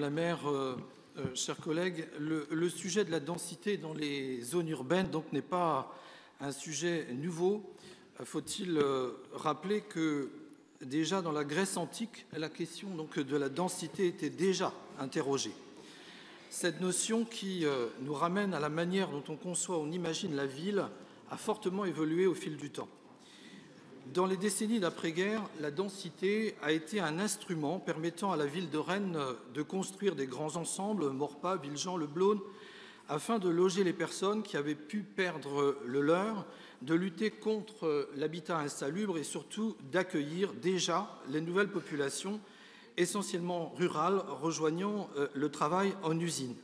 la maire, chers collègues, le sujet de la densité dans les zones urbaines n'est pas un sujet nouveau. Faut-il rappeler que déjà dans la Grèce antique, la question de la densité était déjà interrogée. Cette notion qui nous ramène à la manière dont on conçoit, on imagine la ville, a fortement évolué au fil du temps. Dans les décennies d'après-guerre, la densité a été un instrument permettant à la ville de Rennes de construire des grands ensembles, Maurepas, Villejean, Le Blône, afin de loger les personnes qui avaient pu perdre le leur, de lutter contre l'habitat insalubre et surtout d'accueillir déjà les nouvelles populations, essentiellement rurales, rejoignant le travail en usine.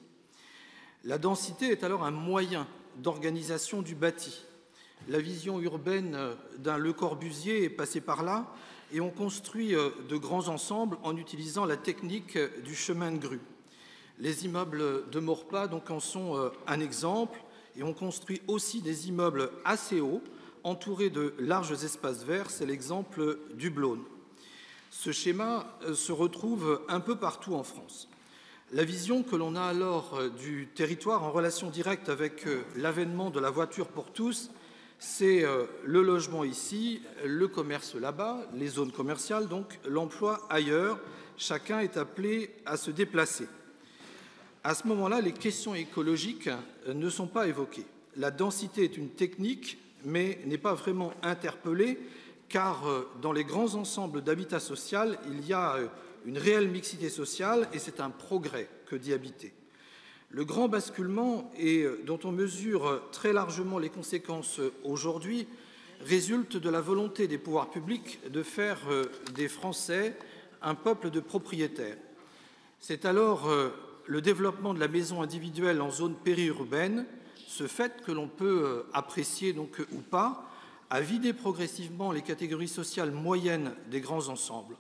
La densité est alors un moyen d'organisation du bâti. La vision urbaine d'un Le Corbusier est passée par là et on construit de grands ensembles en utilisant la technique du chemin de grue. Les immeubles de Maurepas en sont un exemple et on construit aussi des immeubles assez hauts entourés de larges espaces verts, c'est l'exemple du Blône. Ce schéma se retrouve un peu partout en France. La vision que l'on a alors du territoire en relation directe avec l'avènement de la voiture pour tous, c'est le logement ici, le commerce là-bas, les zones commerciales, l'emploi ailleurs. Chacun est appelé à se déplacer. À ce moment-là, les questions écologiques ne sont pas évoquées. La densité est une technique, mais n'est pas vraiment interpellée, car dans les grands ensembles d'habitat social, il y a une réelle mixité sociale et c'est un progrès que d'y habiter. Le grand basculement, et dont on mesure très largement les conséquences aujourd'hui, résulte de la volonté des pouvoirs publics de faire des Français un peuple de propriétaires. C'est alors le développement de la maison individuelle en zone périurbaine, ce fait que l'on peut apprécier ou pas, a vidé progressivement les catégories sociales moyennes des grands ensembles.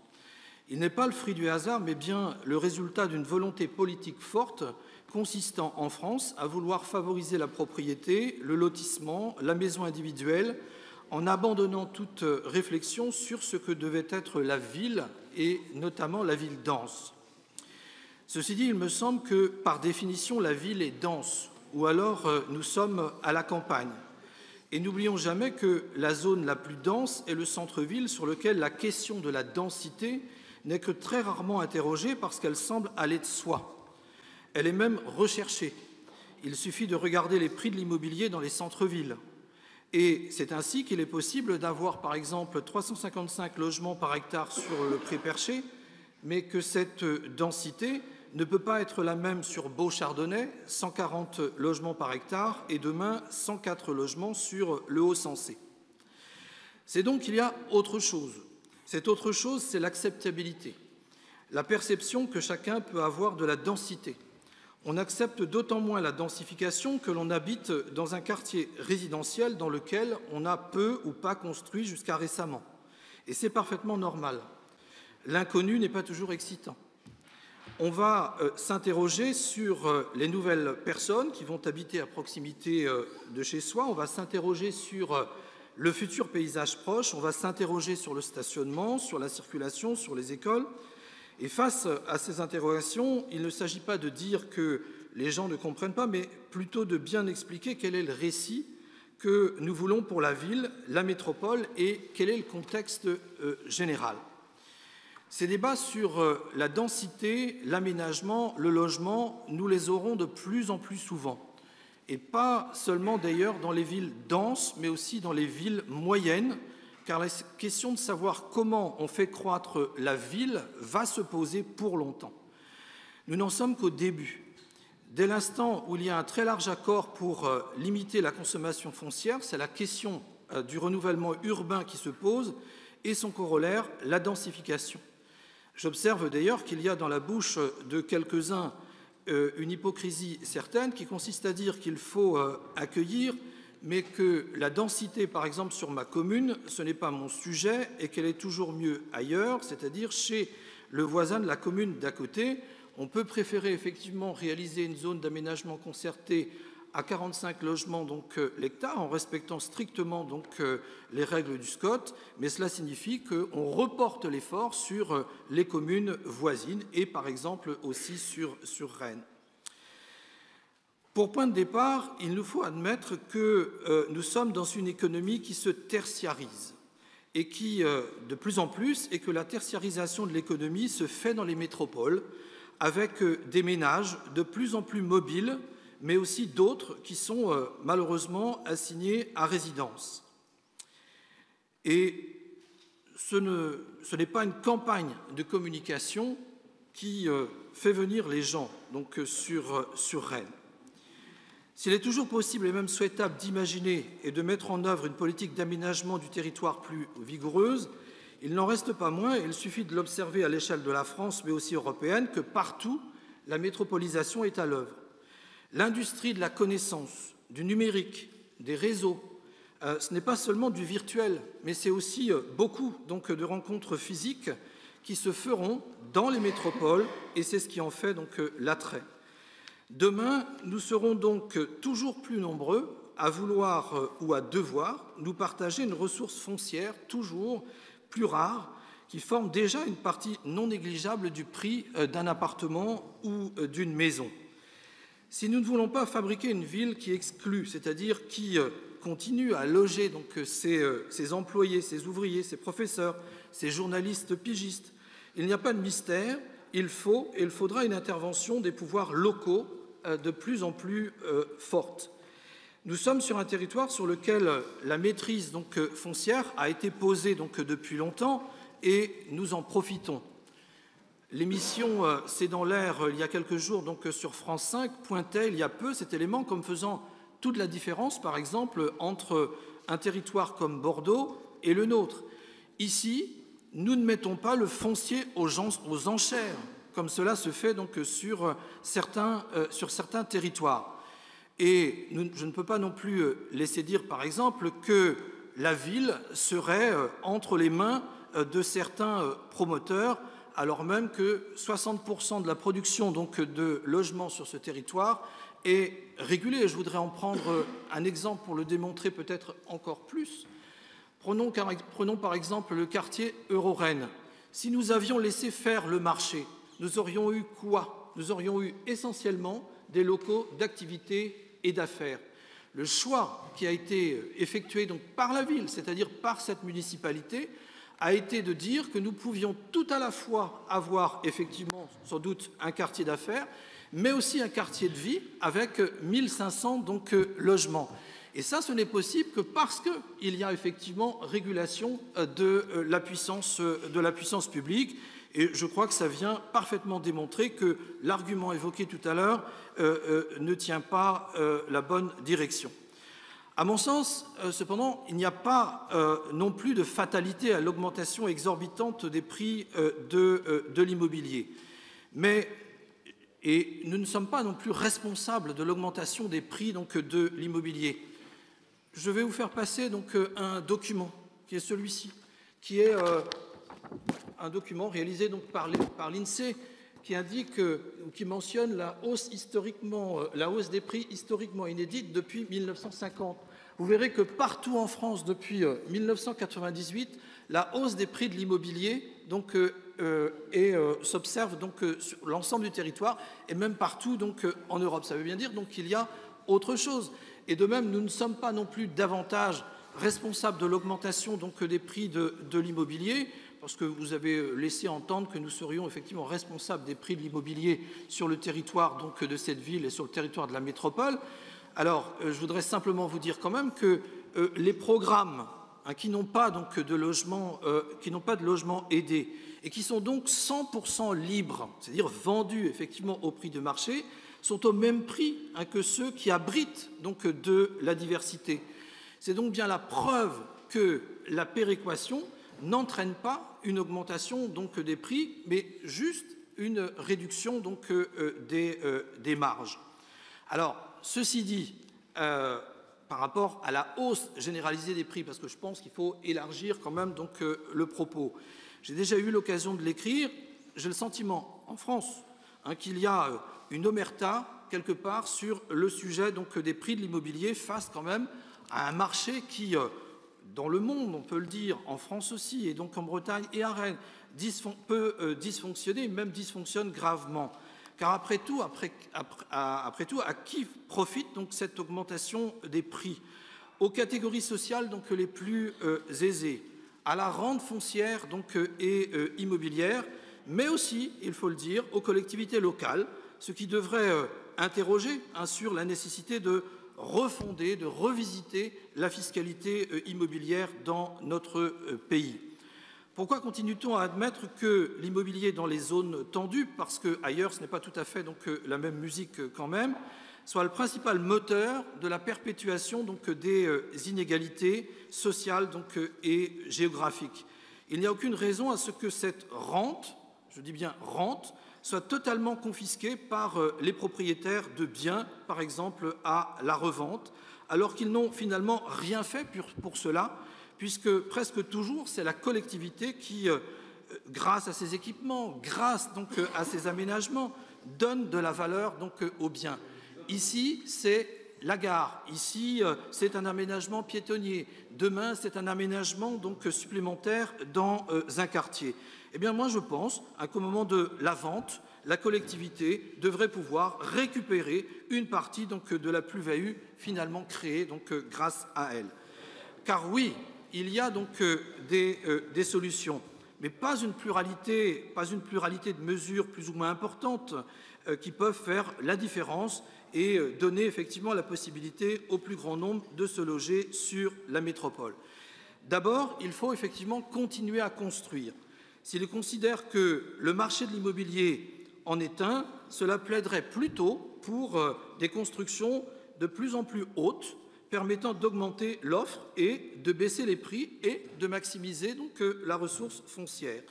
Il n'est pas le fruit du hasard, mais bien le résultat d'une volonté politique forte consistant en France à vouloir favoriser la propriété, le lotissement, la maison individuelle, en abandonnant toute réflexion sur ce que devait être la ville, et notamment la ville dense. Ceci dit, il me semble que, par définition, la ville est dense, ou alors nous sommes à la campagne. Et n'oublions jamais que la zone la plus dense est le centre-ville, sur lequel la question de la densité n'est que très rarement interrogée parce qu'elle semble aller de soi. Elle est même recherchée. Il suffit de regarder les prix de l'immobilier dans les centres-villes. Et c'est ainsi qu'il est possible d'avoir, par exemple, 355 logements par hectare sur le Pré-Perché, mais que cette densité ne peut pas être la même sur Beauchardonnay, 140 logements par hectare, et demain 104 logements sur le Haut-Sensé. C'est donc qu'il y a autre chose. Cette autre chose, c'est l'acceptabilité, la perception que chacun peut avoir de la densité. On accepte d'autant moins la densification que l'on habite dans un quartier résidentiel dans lequel on a peu ou pas construit jusqu'à récemment. Et c'est parfaitement normal. L'inconnu n'est pas toujours excitant. On va s'interroger sur les nouvelles personnes qui vont habiter à proximité de chez soi. On va s'interroger sur le futur paysage proche. On va s'interroger sur le stationnement, sur la circulation, sur les écoles. Et face à ces interrogations, il ne s'agit pas de dire que les gens ne comprennent pas, mais plutôt de bien expliquer quel est le récit que nous voulons pour la ville, la métropole, et quel est le contexte général. Ces débats sur la densité, l'aménagement, le logement, nous les aurons de plus en plus souvent. Et pas seulement d'ailleurs dans les villes denses, mais aussi dans les villes moyennes, car la question de savoir comment on fait croître la ville va se poser pour longtemps. Nous n'en sommes qu'au début. Dès l'instant où il y a un très large accord pour limiter la consommation foncière, c'est la question du renouvellement urbain qui se pose et son corollaire, la densification. J'observe d'ailleurs qu'il y a dans la bouche de quelques-uns une hypocrisie certaine qui consiste à dire qu'il faut accueillir, mais que la densité, par exemple, sur ma commune, ce n'est pas mon sujet et qu'elle est toujours mieux ailleurs, c'est-à-dire chez le voisin de la commune d'à côté. On peut préférer effectivement réaliser une zone d'aménagement concerté à 45 logements l'hectare, en respectant strictement les règles du SCOT, mais cela signifie qu'on reporte l'effort sur les communes voisines et par exemple aussi sur Rennes. Pour point de départ, il nous faut admettre que nous sommes dans une économie qui se tertiarise et qui, de plus en plus, et que la tertiarisation de l'économie se fait dans les métropoles avec des ménages de plus en plus mobiles, mais aussi d'autres qui sont malheureusement assignés à résidence. Et ce n'est pas une campagne de communication qui fait venir les gens sur Rennes. S'il est toujours possible et même souhaitable d'imaginer et de mettre en œuvre une politique d'aménagement du territoire plus vigoureuse, il n'en reste pas moins, et il suffit de l'observer à l'échelle de la France, mais aussi européenne, que partout, la métropolisation est à l'œuvre. L'industrie de la connaissance, du numérique, des réseaux, ce n'est pas seulement du virtuel, mais c'est aussi beaucoup de rencontres physiques qui se feront dans les métropoles, et c'est ce qui en fait l'attrait. Demain, nous serons donc toujours plus nombreux à vouloir ou à devoir nous partager une ressource foncière toujours plus rare qui forme déjà une partie non négligeable du prix d'un appartement ou d'une maison. Si nous ne voulons pas fabriquer une ville qui exclut, c'est-à-dire qui continue à loger ses employés, ses ouvriers, ses professeurs, ses journalistes pigistes, il n'y a pas de mystère, il faudra une intervention des pouvoirs locaux de plus en plus forte. Nous sommes sur un territoire sur lequel la maîtrise foncière a été posée depuis longtemps et nous en profitons. L'émission C'est dans l'air il y a quelques jours sur France 5 pointait il y a peu cet élément comme faisant toute la différence, par exemple, entre un territoire comme Bordeaux et le nôtre. Ici, nous ne mettons pas le foncier aux enchères, comme cela se fait sur certains territoires. Et je ne peux pas non plus laisser dire, par exemple, que la ville serait entre les mains de certains promoteurs, alors même que 60% de la production de logements sur ce territoire est régulée. Je voudrais en prendre un exemple pour le démontrer peut-être encore plus. Prenons par exemple le quartier Euro-Rennes. Si nous avions laissé faire le marché, nous aurions eu quoi? Nous aurions eu essentiellement des locaux d'activité et d'affaires. Le choix qui a été effectué par la ville, c'est-à-dire par cette municipalité, a été de dire que nous pouvions tout à la fois avoir effectivement sans doute un quartier d'affaires, mais aussi un quartier de vie avec 1500 logements. Et ça, ce n'est possible que parce qu'il y a effectivement régulation de la puissance publique. Et je crois que ça vient parfaitement démontrer que l'argument évoqué tout à l'heure ne tient pas la bonne direction. À mon sens, cependant, il n'y a pas non plus de fatalité à l'augmentation exorbitante des prix de l'immobilier. Et nous ne sommes pas non plus responsables de l'augmentation des prix de l'immobilier. Je vais vous faire passer un document qui est celui-ci, qui est un document réalisé par l'INSEE qui indique ou qui mentionne la hausse des prix historiquement inédite depuis 1950. Vous verrez que partout en France, depuis 1998, la hausse des prix de l'immobilier s'observe sur l'ensemble du territoire et même partout en Europe. Ça veut bien dire qu'il y a autre chose. Et de même, nous ne sommes pas non plus davantage responsables de l'augmentation des prix de l'immobilier, parce que vous avez laissé entendre que nous serions effectivement responsables des prix de l'immobilier sur le territoire de cette ville et sur le territoire de la métropole. Alors, je voudrais simplement vous dire quand même que les programmes qui n'ont pas de logement aidé et qui sont donc 100% libres, c'est-à-dire vendus effectivement au prix de marché, sont au même prix que ceux qui abritent de la diversité. C'est donc bien la preuve que la péréquation n'entraîne pas une augmentation des prix, mais juste une réduction des marges. Alors, ceci dit, par rapport à la hausse généralisée des prix, parce que je pense qu'il faut élargir quand même le propos. J'ai déjà eu l'occasion de l'écrire, j'ai le sentiment, en France, qu'il y a une omerta quelque part sur le sujet donc, des prix de l'immobilier face quand même à un marché qui, dans le monde, on peut le dire, en France aussi, et donc en Bretagne et à Rennes, peut dysfonctionner, même dysfonctionne gravement. Car après tout, à qui profite donc cette augmentation des prix? Aux catégories sociales donc les plus aisées, à la rente foncière donc, et immobilière, mais aussi, il faut le dire, aux collectivités locales, ce qui devrait interroger sur la nécessité de refonder, de revisiter la fiscalité immobilière dans notre pays. Pourquoi continue-t-on à admettre que l'immobilier dans les zones tendues, parce qu'ailleurs ce n'est pas tout à fait donc, la même musique quand même, soit le principal moteur de la perpétuation donc, des inégalités sociales donc, et géographiques? Il n'y a aucune raison à ce que cette rente, je dis bien rente, soit totalement confisquée par les propriétaires de biens, par exemple à la revente, alors qu'ils n'ont finalement rien fait pour cela, puisque presque toujours c'est la collectivité qui, grâce à ses équipements, grâce donc à ses aménagements, donne de la valeur donc aux biens. Ici, c'est la gare. Ici, c'est un aménagement piétonnier. Demain, c'est un aménagement donc supplémentaire dans un quartier. Eh bien, moi, je pense qu'au moment de la vente, la collectivité devrait pouvoir récupérer une partie donc, de la plus-value finalement créée donc, grâce à elle. Car oui, il y a donc des solutions, mais pas une pluralité de mesures plus ou moins importantes qui peuvent faire la différence et donner effectivement la possibilité au plus grand nombre de se loger sur la métropole. D'abord, il faut effectivement continuer à construire. S'il considère que le marché de l'immobilier en est un, cela plaiderait plutôt pour des constructions de plus en plus hautes, permettant d'augmenter l'offre et de baisser les prix et de maximiser donc la ressource foncière.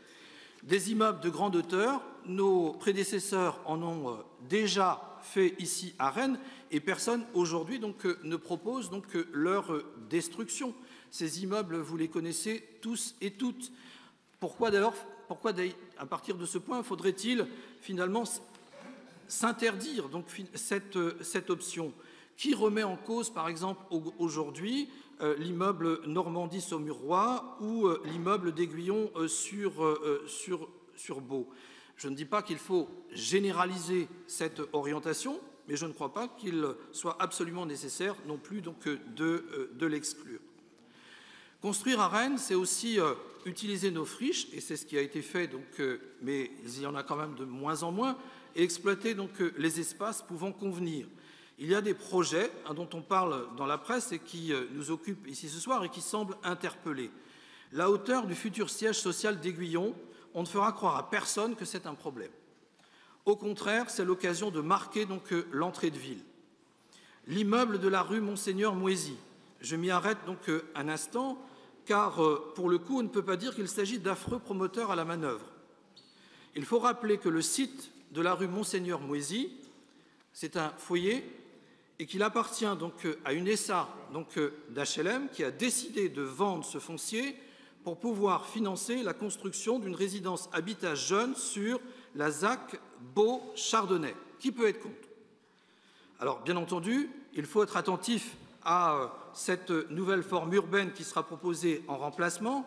Des immeubles de grande hauteur, nos prédécesseurs en ont déjà fait ici à Rennes et personne aujourd'hui donc ne propose donc leur destruction. Ces immeubles, vous les connaissez tous et toutes. Pourquoi d'ailleurs, à partir de ce point, faudrait-il finalement s'interdire donc cette option? Qui remet en cause, par exemple, aujourd'hui, l'immeuble Normandie-Saumurois ou l'immeuble d'Aiguillon sur Beau? Je ne dis pas qu'il faut généraliser cette orientation, mais je ne crois pas qu'il soit absolument nécessaire non plus donc, de l'exclure. Construire à Rennes, c'est aussi utiliser nos friches, et c'est ce qui a été fait, donc, mais il y en a quand même de moins en moins, et exploiter donc, les espaces pouvant convenir. Il y a des projets dont on parle dans la presse et qui nous occupent ici ce soir et qui semblent interpeller. La hauteur du futur siège social d'Aiguillon, on ne fera croire à personne que c'est un problème. Au contraire, c'est l'occasion de marquer donc l'entrée de ville. L'immeuble de la rue Monseigneur Moisy, je m'y arrête donc un instant, car pour le coup, on ne peut pas dire qu'il s'agit d'affreux promoteurs à la manœuvre. Il faut rappeler que le site de la rue Monseigneur Moisy, c'est un foyer et qu'il appartient donc à une SA d'HLM qui a décidé de vendre ce foncier pour pouvoir financer la construction d'une résidence habitat jeune sur la ZAC Beau-Chardonnay. Qui peut être contre? Alors, bien entendu, il faut être attentif à cette nouvelle forme urbaine qui sera proposée en remplacement,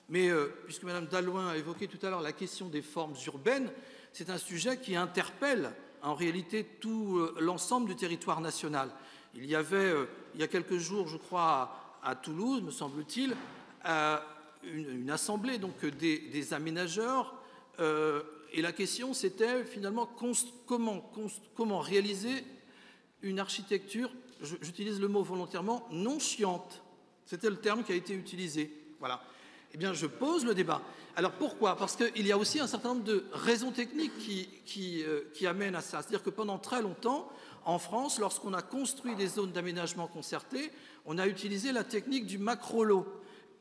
mais puisque Mme Dallouin a évoqué tout à l'heure la question des formes urbaines, c'est un sujet qui interpelle en réalité tout l'ensemble du territoire national. Il y avait, il y a quelques jours, je crois, à Toulouse, me semble-t-il, une assemblée donc, des aménageurs, et la question c'était finalement comment réaliser une architecture, j'utilise le mot volontairement, non chiante. C'était le terme qui a été utilisé. Voilà. Eh bien, je pose le débat. Alors pourquoi? Parce qu'il y a aussi un certain nombre de raisons techniques qui amènent à ça. C'est-à-dire que pendant très longtemps, en France, lorsqu'on a construit des zones d'aménagement concerté, on a utilisé la technique du macro-lot,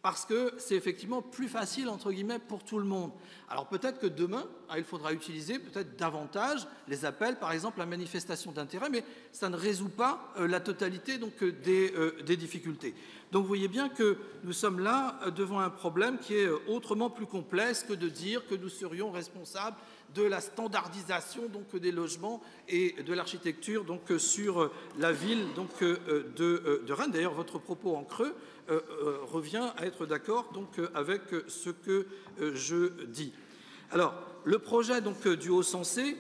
parce que c'est effectivement plus facile, entre guillemets, pour tout le monde. Alors peut-être que demain, il faudra utiliser peut-être davantage les appels, par exemple, à manifestation d'intérêt, mais ça ne résout pas la totalité donc, des difficultés. Donc vous voyez bien que nous sommes là devant un problème qui est autrement plus complexe que de dire que nous serions responsables de la standardisation donc, des logements et de l'architecture donc, sur la ville donc, de Rennes. D'ailleurs, votre propos en creux revient à être d'accord donc, avec ce que je dis. Alors, le projet donc, du Haut-Sensé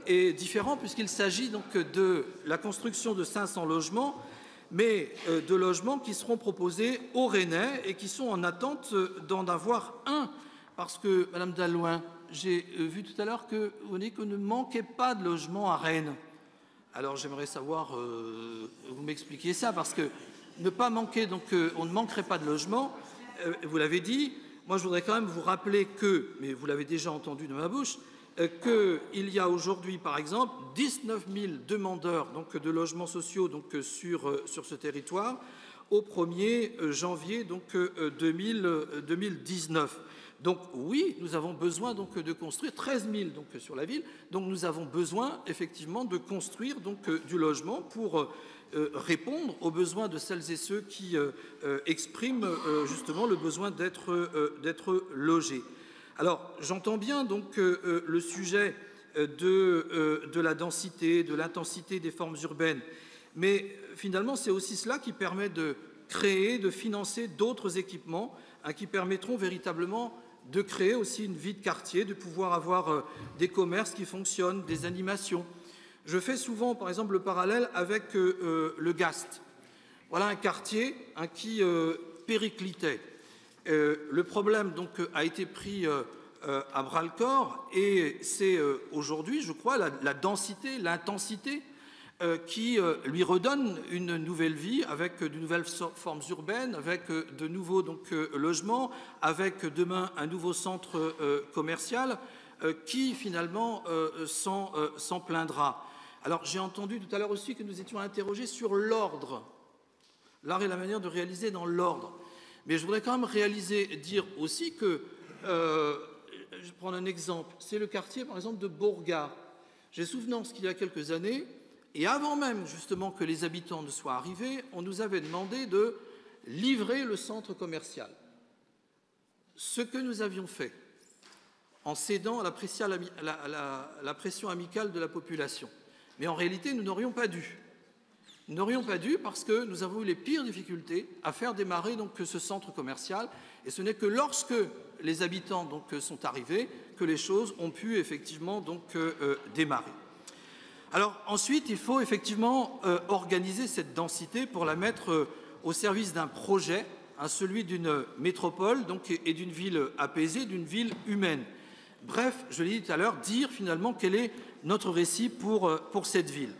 est différent puisqu'il s'agit donc, de la construction de 500 logements, mais de logements qui seront proposés aux Rennais et qui sont en attente d'en avoir un. Parce que, Madame Dallouin, j'ai vu tout à l'heure que vous dites que ne manquait pas de logements à Rennes. Alors j'aimerais savoir, vous m'expliquiez ça, parce que ne pas manquer, donc on ne manquerait pas de logements, vous l'avez dit. Moi je voudrais quand même vous rappeler que, mais vous l'avez déjà entendu de ma bouche, qu'il y a aujourd'hui, par exemple, 19 000 demandeurs donc, de logements sociaux donc, sur ce territoire au 1er janvier donc, 2019. Donc oui, nous avons besoin donc, de construire 13 000 donc, sur la ville. Donc nous avons besoin effectivement de construire donc, du logement pour répondre aux besoins de celles et ceux qui expriment justement le besoin d'être logés. Alors j'entends bien donc le sujet de la densité, de l'intensité des formes urbaines, mais finalement c'est aussi cela qui permet de créer, de financer d'autres équipements qui permettront véritablement de créer aussi une vie de quartier, de pouvoir avoir des commerces qui fonctionnent, des animations. Je fais souvent, par exemple, le parallèle avec le Gast. Voilà un quartier qui périclitait. Le problème donc, a été pris à bras-le-corps et c'est aujourd'hui, je crois, la densité, l'intensité qui lui redonne une nouvelle vie avec de nouvelles formes urbaines, avec de nouveaux donc, logements, avec demain un nouveau centre commercial qui finalement s'en plaindra. Alors j'ai entendu tout à l'heure aussi que nous étions interrogés sur l'ordre, l'art et la manière de réaliser dans l'ordre. Mais je voudrais quand même dire aussi que, je vais prendre un exemple, c'est le quartier par exemple de Bourgard. J'ai souvenance qu'il y a quelques années, et avant même justement que les habitants ne soient arrivés, on nous avait demandé de livrer le centre commercial. Ce que nous avions fait en cédant à la pression amicale de la population. Mais en réalité, nous n'aurions pas dû. Nous n'aurions pas dû parce que nous avons eu les pires difficultés à faire démarrer donc, ce centre commercial. Et ce n'est que lorsque les habitants donc, sont arrivés que les choses ont pu effectivement donc, démarrer. Alors ensuite, il faut effectivement organiser cette densité pour la mettre au service d'un projet, celui d'une métropole donc, et d'une ville apaisée, d'une ville humaine. Bref, je l'ai dit tout à l'heure, dire finalement quel est notre récit pour cette ville.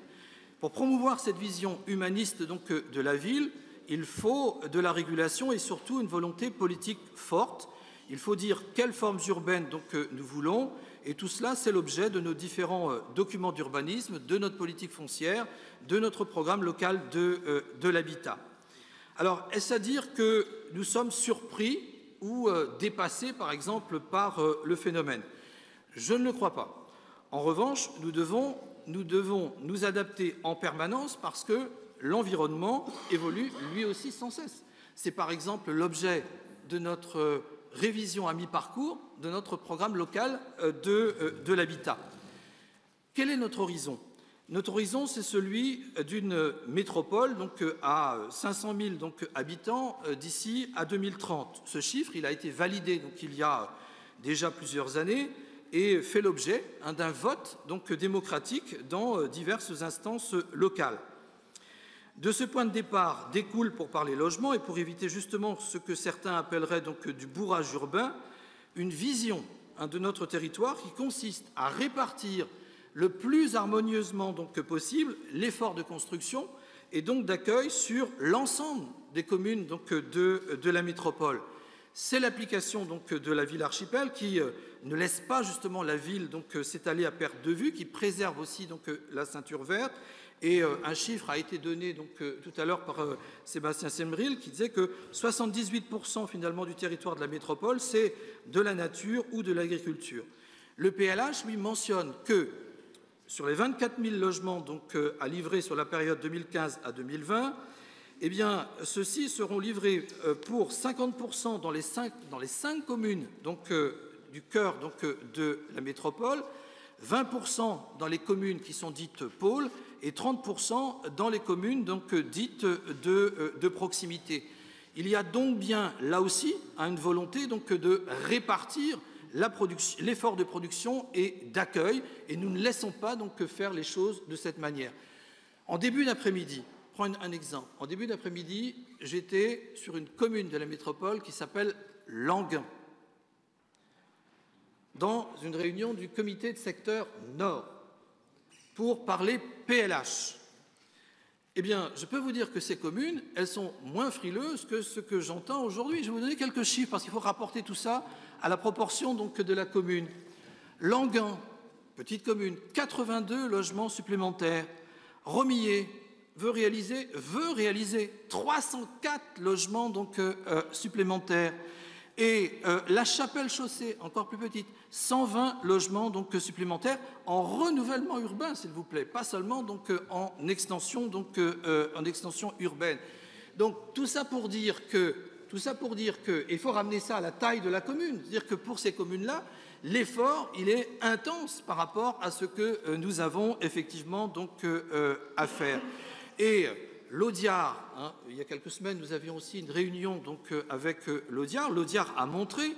Pour promouvoir cette vision humaniste donc, de la ville, il faut de la régulation et surtout une volonté politique forte. Il faut dire quelles formes urbaines donc, nous voulons. Et tout cela, c'est l'objet de nos différents documents d'urbanisme, de notre politique foncière, de notre programme local de l'habitat. Alors, est-ce à dire que nous sommes surpris ou dépassés, par exemple, par le phénomène? Je ne le crois pas. En revanche, nous devons nous adapter en permanence parce que l'environnement évolue lui aussi sans cesse. C'est par exemple l'objet de notre révision à mi-parcours de notre programme local de l'habitat. Quel est notre horizon? Notre horizon, c'est celui d'une métropole donc, à 500 000 donc, habitants d'ici à 2030. Ce chiffre, il a été validé donc, il y a déjà plusieurs années et fait l'objet d'un vote donc, démocratique dans diverses instances locales. De ce point de départ découle, pour parler logement et pour éviter justement ce que certains appelleraient donc du bourrage urbain, une vision de notre territoire qui consiste à répartir le plus harmonieusement donc que possible l'effort de construction et donc d'accueil sur l'ensemble des communes donc de la métropole. C'est l'application donc de la ville archipel qui ne laisse pas justement la ville donc s'étaler à perte de vue, qui préserve aussi donc la ceinture verte. Et un chiffre a été donné donc, tout à l'heure par Sébastien Semmeril qui disait que 78% finalement du territoire de la métropole, c'est de la nature ou de l'agriculture. Le PLH, lui, mentionne que sur les 24 000 logements donc, à livrer sur la période 2015 à 2020, eh bien, ceux-ci seront livrés pour 50% dans les 5 communes donc, du cœur donc, de la métropole, 20% dans les communes qui sont dites pôles et 30% dans les communes donc, dites de proximité. Il y a donc bien, là aussi, une volonté donc, de répartir l'effort de production et d'accueil, et nous ne laissons pas donc, faire les choses de cette manière. En début d'après-midi, prends un exemple. En début d'après-midi, j'étais sur une commune de la métropole qui s'appelle Languin, dans une réunion du comité de secteur Nord, pour parler PLH. Eh bien, je peux vous dire que ces communes, elles sont moins frileuses que ce que j'entends aujourd'hui. Je vais vous donner quelques chiffres, parce qu'il faut rapporter tout ça à la proportion donc, de la commune. Languin, petite commune, 82 logements supplémentaires. Romillet veut réaliser 304 logements donc, supplémentaires. Et la Chapelle-Chaussée, encore plus petite, 120 logements donc, supplémentaires en renouvellement urbain, s'il vous plaît, pas seulement donc, en extension urbaine. Donc tout ça pour dire que, il faut ramener ça à la taille de la commune, c'est-à-dire que pour ces communes-là, l'effort, il est intense par rapport à ce que nous avons effectivement donc, à faire. Et l'Audiard, il y a quelques semaines, nous avions aussi une réunion donc, avec l'Audiard. L'Audiard a montré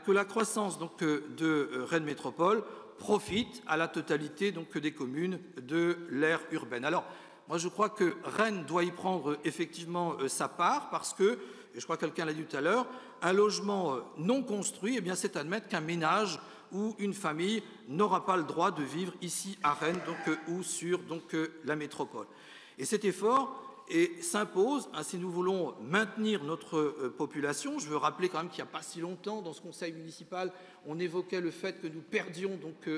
que la croissance donc, de Rennes Métropole profite à la totalité donc, des communes de l'aire urbaine. Alors, moi je crois que Rennes doit y prendre effectivement sa part parce que, et je crois que quelqu'un l'a dit tout à l'heure, un logement non construit, eh bien, c'est admettre qu'un ménage ou une famille n'aura pas le droit de vivre ici à Rennes donc, ou sur donc, la métropole. Et cet effort s'impose si nous voulons maintenir notre population. Je veux rappeler quand même qu'il n'y a pas si longtemps, dans ce conseil municipal, on évoquait le fait que nous perdions, donc,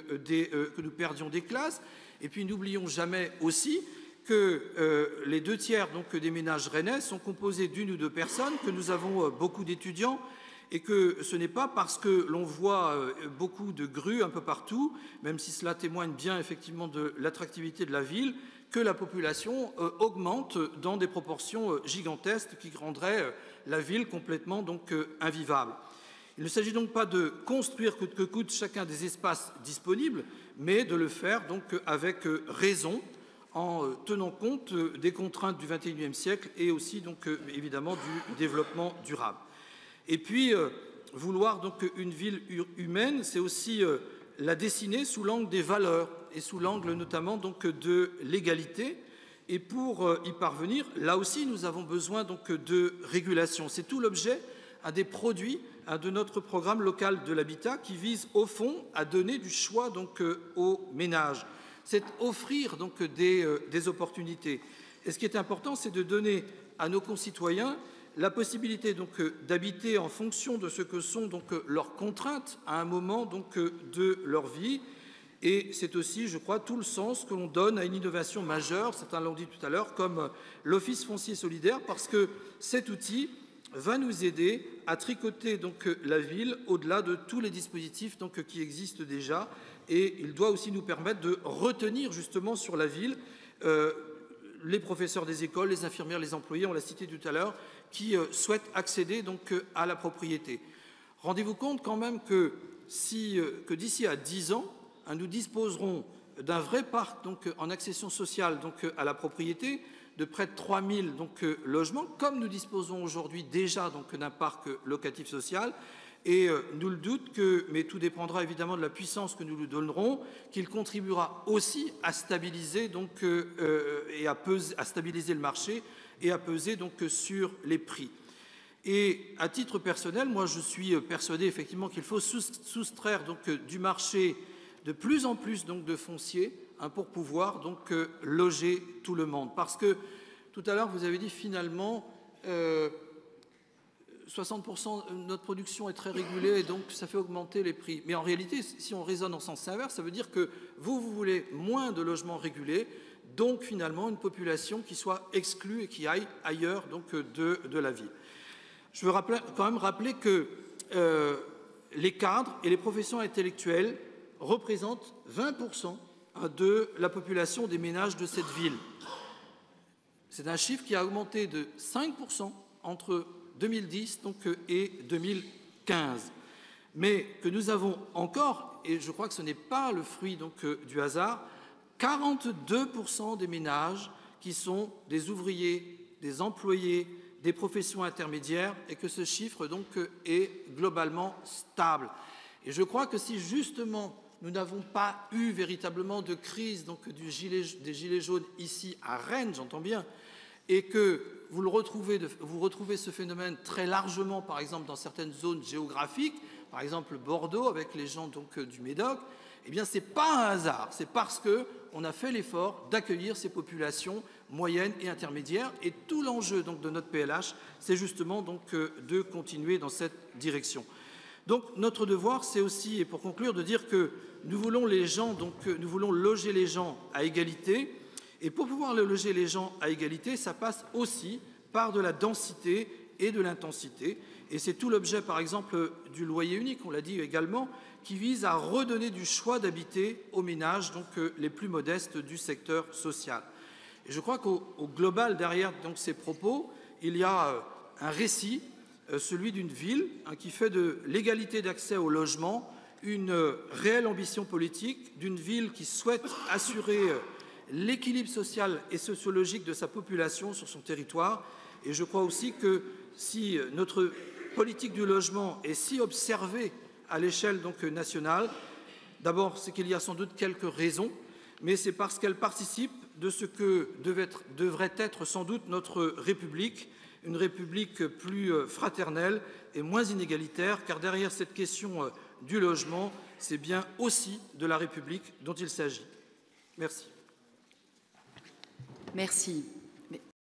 des classes. Et puis n'oublions jamais aussi que les 2/3 donc, des ménages rennais sont composés d'une ou deux personnes, que nous avons beaucoup d'étudiants et que ce n'est pas parce que l'on voit beaucoup de grues un peu partout, même si cela témoigne bien effectivement de l'attractivité de la ville, que la population augmente dans des proportions gigantesques qui rendraient la ville complètement donc, invivable. Il ne s'agit donc pas de construire coûte que coûte chacun des espaces disponibles, mais de le faire donc, avec raison, en tenant compte des contraintes du XXIe siècle et aussi donc, évidemment du développement durable. Et puis, vouloir donc, une ville humaine, c'est aussi la dessiner sous l'angle des valeurs et sous l'angle notamment donc, de l'égalité. Et pour y parvenir, là aussi, nous avons besoin donc, de régulation. C'est tout l'objet des produits de notre programme local de l'habitat qui vise au fond à donner du choix donc, aux ménages. C'est offrir donc, des opportunités. Et ce qui est important, c'est de donner à nos concitoyens la possibilité donc, d'habiter en fonction de ce que sont donc, leurs contraintes à un moment donc, de leur vie. Et c'est aussi, je crois, tout le sens que l'on donne à une innovation majeure, certains l'ont dit tout à l'heure, comme l'Office foncier solidaire, parce que cet outil va nous aider à tricoter donc, la ville au-delà de tous les dispositifs donc, qui existent déjà. Et il doit aussi nous permettre de retenir justement sur la ville les professeurs des écoles, les infirmières, les employés, on l'a cité tout à l'heure, qui souhaitent accéder donc, à la propriété. Rendez-vous compte quand même que d'ici à 10 ans, nous disposerons d'un vrai parc donc, en accession sociale donc, à la propriété de près de 3000 donc, logements, comme nous disposons aujourd'hui déjà d'un parc locatif social. Et nul doute que, mais tout dépendra évidemment de la puissance que nous lui donnerons, qu'il contribuera aussi à stabiliser, donc, et à stabiliser le marché et à peser donc, sur les prix. Et à titre personnel, moi je suis persuadé effectivement qu'il faut soustraire donc, du marché de plus en plus donc, de foncier pour pouvoir donc, loger tout le monde. Parce que tout à l'heure vous avez dit finalement 60% de notre production est très régulée et donc ça fait augmenter les prix. Mais en réalité, si on raisonne en sens inverse, ça veut dire que vous voulez moins de logements régulés, donc finalement une population qui soit exclue et qui aille ailleurs donc, de la ville. Je veux quand même rappeler que les cadres et les professions intellectuelles représentent 20% de la population des ménages de cette ville. C'est un chiffre qui a augmenté de 5% entre 2010 donc, et 2015. mais que nous avons encore, et je crois que ce n'est pas le fruit donc du hasard, 42% des ménages qui sont des ouvriers, des employés, des professions intermédiaires, et que ce chiffre donc est globalement stable. Et je crois que si justement nous n'avons pas eu véritablement de crise donc des gilets jaunes ici à Rennes, j'entends bien, et que vous retrouvez ce phénomène très largement, par exemple, dans certaines zones géographiques, par exemple Bordeaux, avec les gens donc du Médoc, eh bien, ce n'est pas un hasard. C'est parce qu'on a fait l'effort d'accueillir ces populations moyennes et intermédiaires. Et tout l'enjeu donc de notre PLH, c'est justement donc de continuer dans cette direction. Donc, notre devoir, c'est aussi, et pour conclure, de dire que nous voulons nous voulons loger les gens à égalité. Et pour pouvoir loger les gens à égalité, ça passe aussi par de la densité et de l'intensité. Et c'est tout l'objet, par exemple, du loyer unique, on l'a dit également, qui vise à redonner du choix d'habiter aux ménages donc, les plus modestes du secteur social. Et je crois qu'au global, derrière donc, ces propos, il y a un récit, celui d'une ville qui fait de l'égalité d'accès au logement une réelle ambition politique, d'une ville qui souhaite assurer l'équilibre social et sociologique de sa population sur son territoire. Et je crois aussi que si notre politique du logement est si observée à l'échelle donc nationale, d'abord c'est qu'il y a sans doute quelques raisons, mais c'est parce qu'elle participe de ce que devrait être sans doute notre République, une République plus fraternelle et moins inégalitaire, car derrière cette question du logement, c'est bien aussi de la République dont il s'agit. Merci. Merci.